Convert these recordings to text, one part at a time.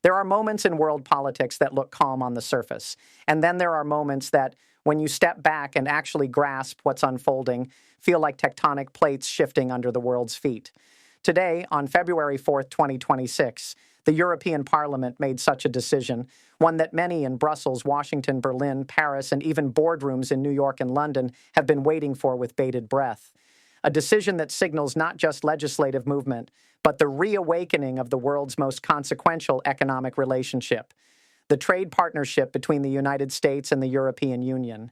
There are moments in world politics that look calm on the surface, and then there are moments that, when you step back and actually grasp what's unfolding, feel like tectonic plates shifting under the world's feet. Today, on February 4th, 2026, the European Parliament made such a decision, one that many in Brussels, Washington, Berlin, Paris, and even boardrooms in New York and London have been waiting for with bated breath. A decision that signals not just legislative movement, but the reawakening of the world's most consequential economic relationship, the trade partnership between the United States and the European Union.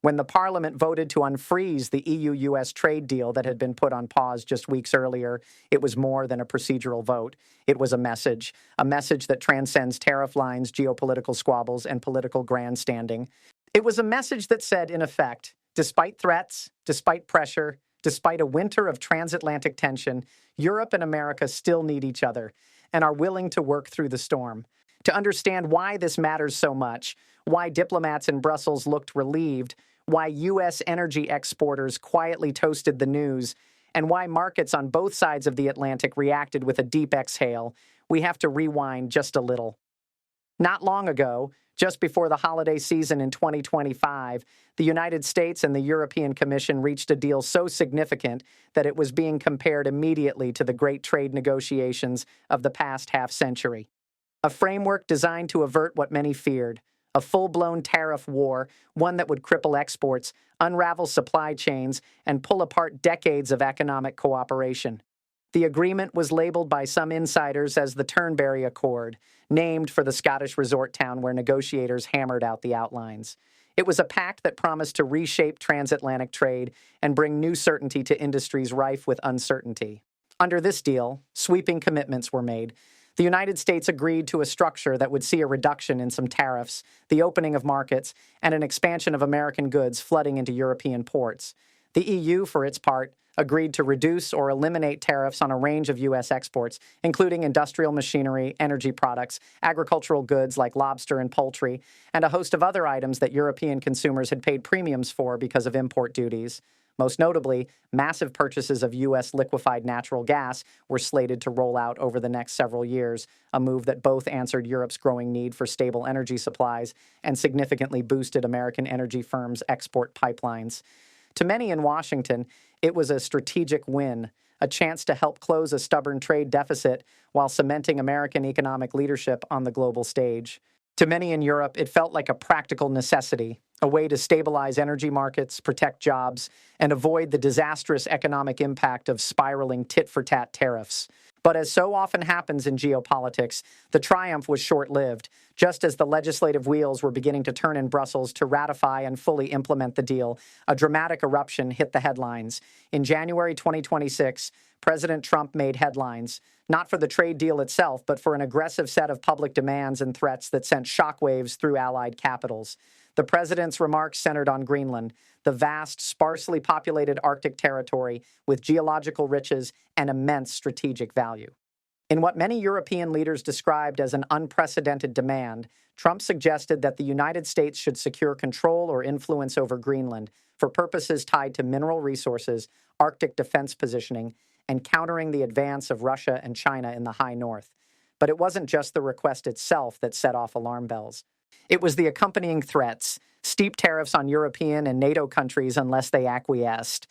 When the Parliament voted to unfreeze the EU-US trade deal that had been put on pause just weeks earlier, it was more than a procedural vote. It was a message that transcends tariff lines, geopolitical squabbles, and political grandstanding. It was a message that said, in effect, despite threats, despite pressure, despite a winter of transatlantic tension, Europe and America still need each other and are willing to work through the storm. To understand why this matters so much, why diplomats in Brussels looked relieved, why U.S. energy exporters quietly toasted the news, and why markets on both sides of the Atlantic reacted with a deep exhale, we have to rewind just a little. Not long ago, just before the holiday season in 2025, the United States and the European Commission reached a deal so significant that it was being compared immediately to the great trade negotiations of the past half-century. A framework designed to avert what many feared, a full-blown tariff war, one that would cripple exports, unravel supply chains, and pull apart decades of economic cooperation. The agreement was labeled by some insiders as the Turnberry Accord, named for the Scottish resort town where negotiators hammered out the outlines. It was a pact that promised to reshape transatlantic trade and bring new certainty to industries rife with uncertainty. Under this deal, sweeping commitments were made. The United States agreed to a structure that would see a reduction in some tariffs, the opening of markets, and an expansion of American goods flooding into European ports. The EU, for its part, agreed to reduce or eliminate tariffs on a range of U.S. exports, including industrial machinery, energy products, agricultural goods like lobster and poultry, and a host of other items that European consumers had paid premiums for because of import duties. Most notably, massive purchases of U.S. liquefied natural gas were slated to roll out over the next several years, a move that both answered Europe's growing need for stable energy supplies and significantly boosted American energy firms' export pipelines. To many in Washington, it was a strategic win, a chance to help close a stubborn trade deficit while cementing American economic leadership on the global stage. To many in Europe, it felt like a practical necessity, a way to stabilize energy markets, protect jobs, and avoid the disastrous economic impact of spiraling tit-for-tat tariffs. But as so often happens in geopolitics, the triumph was short-lived, just as the legislative wheels were beginning to turn in Brussels to ratify and fully implement the deal. A dramatic eruption hit the headlines. In January 2026, President Trump made headlines, not for the trade deal itself, but for an aggressive set of public demands and threats that sent shockwaves through allied capitals. The president's remarks centered on Greenland, the vast, sparsely populated Arctic territory with geological riches and immense strategic value. In what many European leaders described as an unprecedented demand, Trump suggested that the United States should secure control or influence over Greenland for purposes tied to mineral resources, Arctic defense positioning, and countering the advance of Russia and China in the high north. But it wasn't just the request itself that set off alarm bells. It was the accompanying threats, steep tariffs on European and NATO countries unless they acquiesced,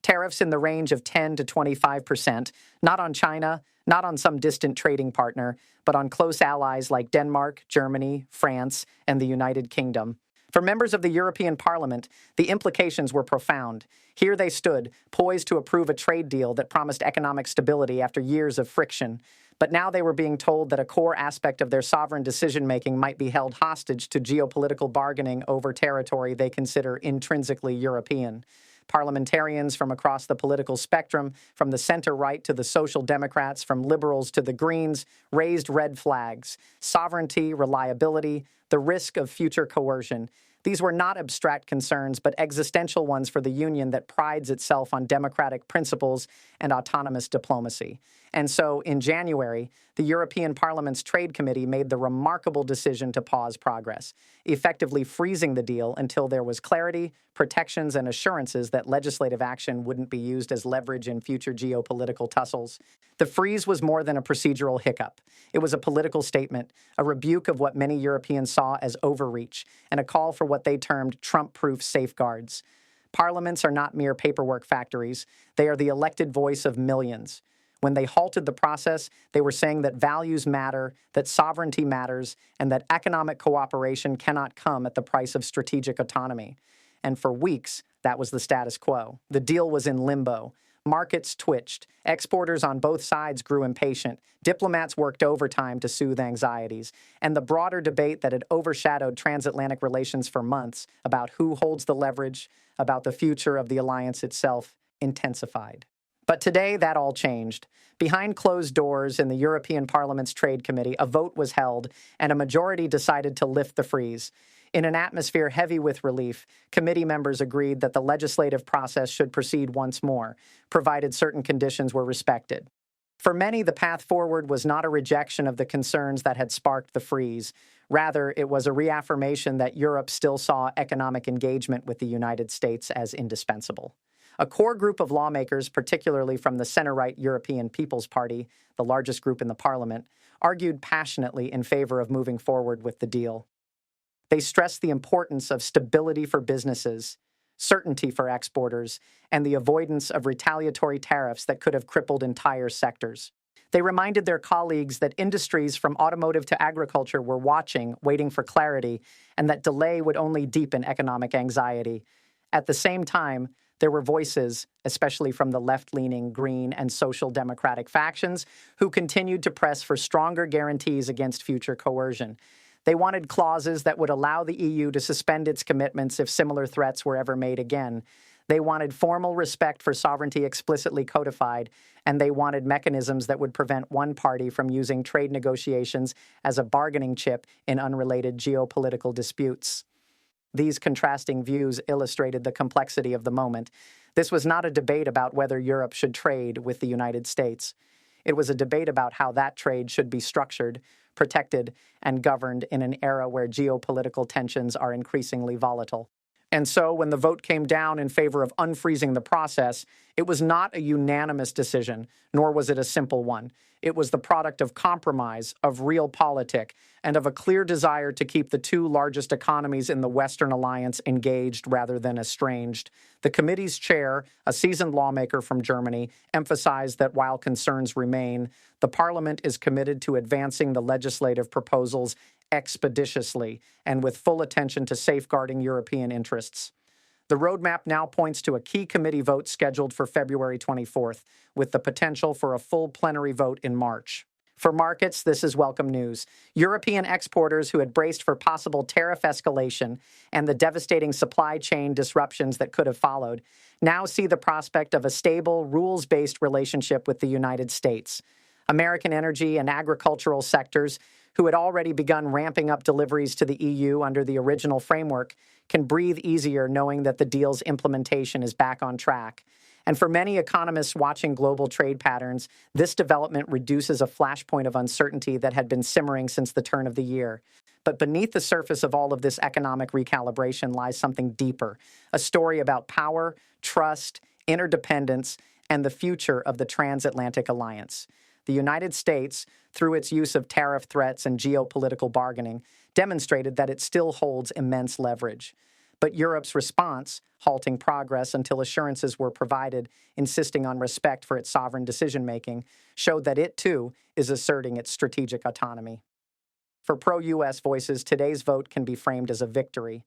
tariffs in the range of 10 to 25%, not on China, not on some distant trading partner, but on close allies like Denmark, Germany, France, and the United Kingdom. For members of the European Parliament, the implications were profound. Here they stood, poised to approve a trade deal that promised economic stability after years of friction. But now they were being told that a core aspect of their sovereign decision-making might be held hostage to geopolitical bargaining over territory they consider intrinsically European. Parliamentarians from across the political spectrum, from the center-right to the Social Democrats, from liberals to the Greens, raised red flags: sovereignty, reliability, the risk of future coercion. These were not abstract concerns, but existential ones for the Union that prides itself on democratic principles and autonomous diplomacy. And so, in January, the European Parliament's Trade Committee made the remarkable decision to pause progress, effectively freezing the deal until there was clarity, protections, and assurances that legislative action wouldn't be used as leverage in future geopolitical tussles. The freeze was more than a procedural hiccup. It was a political statement, a rebuke of what many Europeans saw as overreach, and a call for what they termed Trump-proof safeguards. Parliaments are not mere paperwork factories. They are the elected voice of millions. When they halted the process, they were saying that values matter, that sovereignty matters, and that economic cooperation cannot come at the price of strategic autonomy. And for weeks, that was the status quo. The deal was in limbo. Markets twitched. Exporters on both sides grew impatient. Diplomats worked overtime to soothe anxieties. And the broader debate that had overshadowed transatlantic relations for months about who holds the leverage, about the future of the alliance itself, intensified. But today, that all changed. Behind closed doors in the European Parliament's Trade Committee, a vote was held, and a majority decided to lift the freeze. In an atmosphere heavy with relief, committee members agreed that the legislative process should proceed once more, provided certain conditions were respected. For many, the path forward was not a rejection of the concerns that had sparked the freeze. Rather, it was a reaffirmation that Europe still saw economic engagement with the United States as indispensable. A core group of lawmakers, particularly from the center-right European People's Party, the largest group in the parliament, argued passionately in favor of moving forward with the deal. They stressed the importance of stability for businesses, certainty for exporters, and the avoidance of retaliatory tariffs that could have crippled entire sectors. They reminded their colleagues that industries from automotive to agriculture were watching, waiting for clarity, and that delay would only deepen economic anxiety. At the same time, there were voices, especially from the left-leaning Green and Social Democratic factions, who continued to press for stronger guarantees against future coercion. They wanted clauses that would allow the EU to suspend its commitments if similar threats were ever made again. They wanted formal respect for sovereignty explicitly codified, and they wanted mechanisms that would prevent one party from using trade negotiations as a bargaining chip in unrelated geopolitical disputes. These contrasting views illustrated the complexity of the moment. This was not a debate about whether Europe should trade with the United States. It was a debate about how that trade should be structured, protected, and governed in an era where geopolitical tensions are increasingly volatile. And so, when the vote came down in favor of unfreezing the process, it was not a unanimous decision, nor was it a simple one. It was the product of compromise, of realpolitik, and of a clear desire to keep the two largest economies in the Western alliance engaged rather than estranged. The committee's chair, a seasoned lawmaker from Germany, emphasized that while concerns remain, the parliament is committed to advancing the legislative proposals expeditiously and with full attention to safeguarding European interests. The roadmap now points to a key committee vote scheduled for February 24th, with the potential for a full plenary vote in March. For markets, this is welcome news. European exporters who had braced for possible tariff escalation and the devastating supply chain disruptions that could have followed now see the prospect of a stable, rules-based relationship with the United States. American energy and agricultural sectors, who had already begun ramping up deliveries to the EU under the original framework, can breathe easier knowing that the deal's implementation is back on track. And for many economists watching global trade patterns, this development reduces a flashpoint of uncertainty that had been simmering since the turn of the year. But beneath the surface of all of this economic recalibration lies something deeper, a story about power, trust, interdependence, and the future of the transatlantic alliance. The United States, through its use of tariff threats and geopolitical bargaining, demonstrated that it still holds immense leverage. But Europe's response, halting progress until assurances were provided, insisting on respect for its sovereign decision-making, showed that it, too, is asserting its strategic autonomy. For pro-U.S. voices, today's vote can be framed as a victory.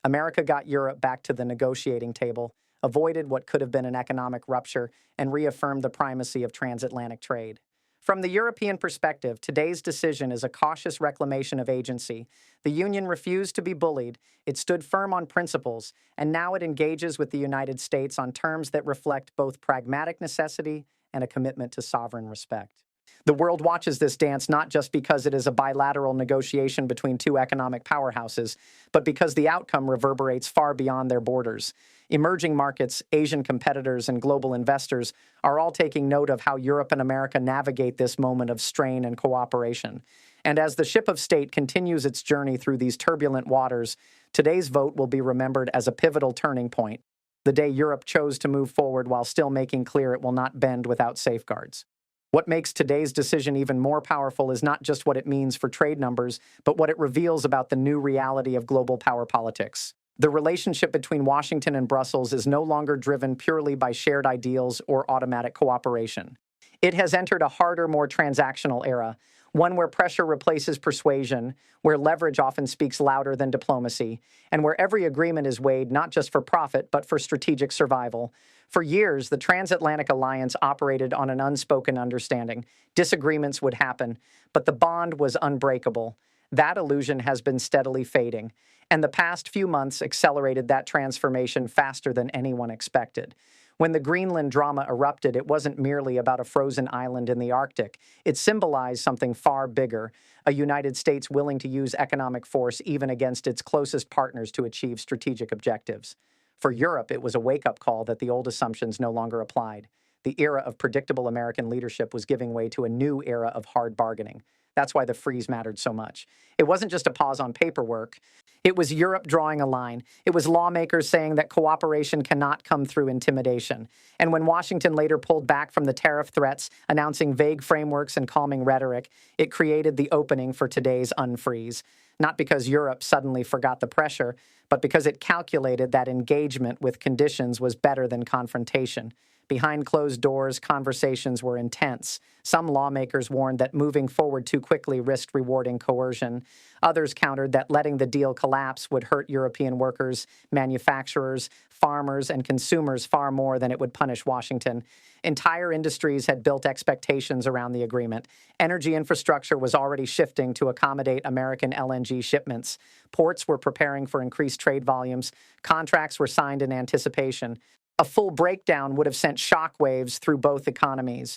America got Europe back to the negotiating table, avoided what could have been an economic rupture, and reaffirmed the primacy of transatlantic trade. From the European perspective, today's decision is a cautious reclamation of agency. The Union refused to be bullied, it stood firm on principles, and now it engages with the United States on terms that reflect both pragmatic necessity and a commitment to sovereign respect. The world watches this dance not just because it is a bilateral negotiation between two economic powerhouses, but because the outcome reverberates far beyond their borders. Emerging markets, Asian competitors, and global investors are all taking note of how Europe and America navigate this moment of strain and cooperation. And as the ship of state continues its journey through these turbulent waters, today's vote will be remembered as a pivotal turning point, the day Europe chose to move forward while still making clear it will not bend without safeguards. What makes today's decision even more powerful is not just what it means for trade numbers, but what it reveals about the new reality of global power politics. The relationship between Washington and Brussels is no longer driven purely by shared ideals or automatic cooperation. It has entered a harder, more transactional era, one where pressure replaces persuasion, where leverage often speaks louder than diplomacy, and where every agreement is weighed not just for profit, but for strategic survival. For years, the transatlantic alliance operated on an unspoken understanding. Disagreements would happen, but the bond was unbreakable. That illusion has been steadily fading, and the past few months accelerated that transformation faster than anyone expected. When the Greenland drama erupted, it wasn't merely about a frozen island in the Arctic. It symbolized something far bigger, a United States willing to use economic force even against its closest partners to achieve strategic objectives. For Europe, it was a wake-up call that the old assumptions no longer applied. The era of predictable American leadership was giving way to a new era of hard bargaining. That's why the freeze mattered so much. It wasn't just a pause on paperwork. It was Europe drawing a line. It was lawmakers saying that cooperation cannot come through intimidation. And when Washington later pulled back from the tariff threats, announcing vague frameworks and calming rhetoric, it created the opening for today's unfreeze. Not because Europe suddenly forgot the pressure, but because it calculated that engagement with conditions was better than confrontation. Behind closed doors, conversations were intense. Some lawmakers warned that moving forward too quickly risked rewarding coercion. Others countered that letting the deal collapse would hurt European workers, manufacturers, farmers, and consumers far more than it would punish Washington. Entire industries had built expectations around the agreement. Energy infrastructure was already shifting to accommodate American LNG shipments. Ports were preparing for increased trade volumes. Contracts were signed in anticipation. A full breakdown would have sent shockwaves through both economies.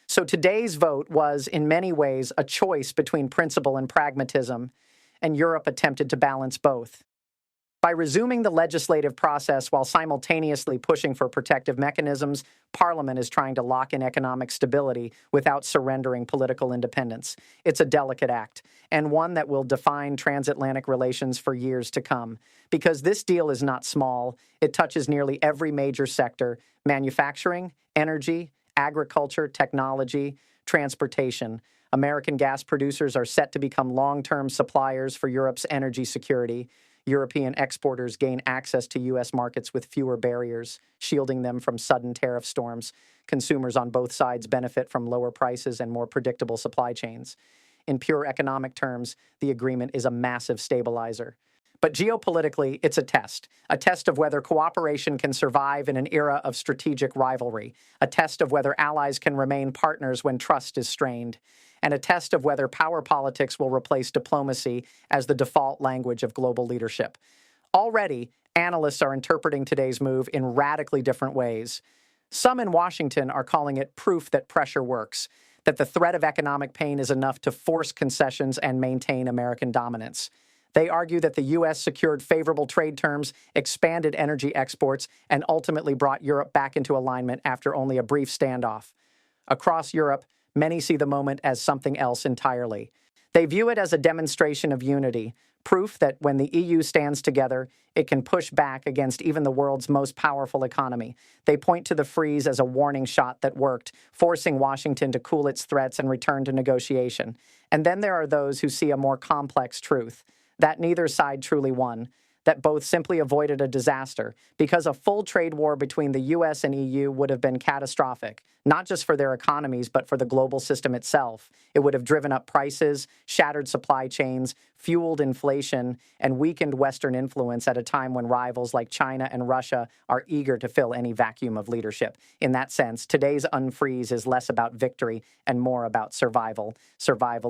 So today's vote was, in many ways, a choice between principle and pragmatism, and Europe attempted to balance both. By resuming the legislative process while simultaneously pushing for protective mechanisms, Parliament is trying to lock in economic stability without surrendering political independence. It's a delicate act, and one that will define transatlantic relations for years to come. Because this deal is not small, it touches nearly every major sector: manufacturing, energy, agriculture, technology, transportation. American gas producers are set to become long-term suppliers for Europe's energy security. European exporters gain access to U.S. markets with fewer barriers, shielding them from sudden tariff storms. Consumers on both sides benefit from lower prices and more predictable supply chains. In pure economic terms, the agreement is a massive stabilizer. But geopolitically, it's a test of whether cooperation can survive in an era of strategic rivalry, a test of whether allies can remain partners when trust is strained, and a test of whether power politics will replace diplomacy as the default language of global leadership. Already, analysts are interpreting today's move in radically different ways. Some in Washington are calling it proof that pressure works, that the threat of economic pain is enough to force concessions and maintain American dominance. They argue that the U.S. secured favorable trade terms, expanded energy exports, and ultimately brought Europe back into alignment after only a brief standoff. Across Europe, many see the moment as something else entirely. They view it as a demonstration of unity, proof that when the EU stands together, it can push back against even the world's most powerful economy. They point to the freeze as a warning shot that worked, forcing Washington to cool its threats and return to negotiation. And then there are those who see a more complex truth, that neither side truly won, that both simply avoided a disaster, because a full trade war between the U.S. and EU would have been catastrophic, not just for their economies, but for the global system itself. It would have driven up prices, shattered supply chains, fueled inflation, and weakened Western influence at a time when rivals like China and Russia are eager to fill any vacuum of leadership. In that sense, today's unfreeze is less about victory and more about survival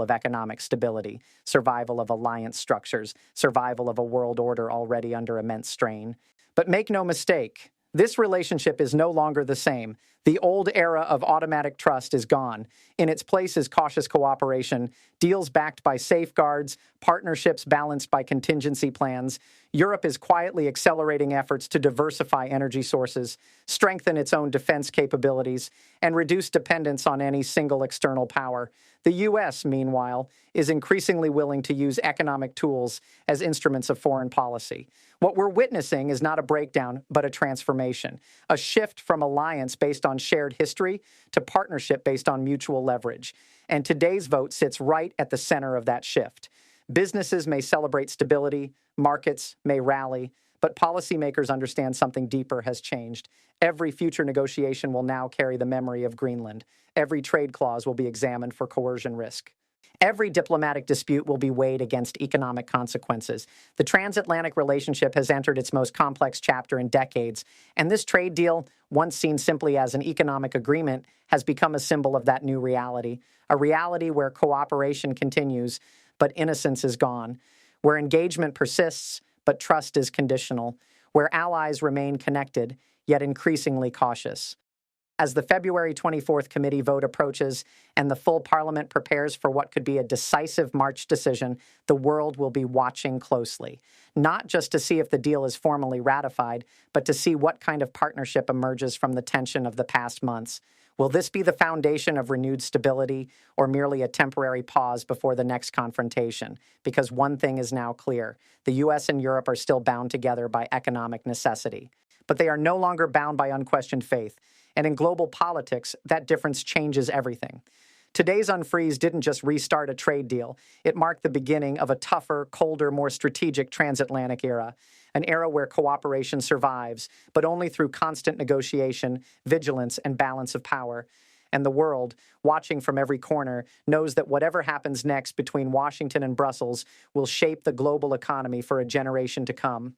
of economic stability, survival of alliance structures, survival of a world order already under immense strain. But make no mistake, This relationship is no longer the same. The old era of automatic trust is gone. In its place is cautious cooperation, deals backed by safeguards, partnerships balanced by contingency plans. Europe is quietly accelerating efforts to diversify energy sources, strengthen its own defense capabilities, and reduce dependence on any single external power. The U.S., meanwhile, is increasingly willing to use economic tools as instruments of foreign policy. What we're witnessing is not a breakdown, but a transformation, a shift from alliance based on shared history to partnership based on mutual leverage. And today's vote sits right at the center of that shift. Businesses may celebrate stability, markets may rally, but policymakers understand something deeper has changed. Every future negotiation will now carry the memory of Greenland. Every trade clause will be examined for coercion risk. Every diplomatic dispute will be weighed against economic consequences. The transatlantic relationship has entered its most complex chapter in decades, and this trade deal, once seen simply as an economic agreement, has become a symbol of that new reality, a reality where cooperation continues, but innocence is gone, where engagement persists, but trust is conditional, where allies remain connected, yet increasingly cautious. As the February 24th committee vote approaches and the full parliament prepares for what could be a decisive March decision, the world will be watching closely, not just to see if the deal is formally ratified, but to see what kind of partnership emerges from the tension of the past months. Will this be the foundation of renewed stability or merely a temporary pause before the next confrontation? Because one thing is now clear. The U.S. and Europe are still bound together by economic necessity. But they are no longer bound by unquestioned faith. And in global politics, that difference changes everything. Today's unfreeze didn't just restart a trade deal. It marked the beginning of a tougher, colder, more strategic transatlantic era, an era where cooperation survives, but only through constant negotiation, vigilance, and balance of power. And the world, watching from every corner, knows that whatever happens next between Washington and Brussels will shape the global economy for a generation to come.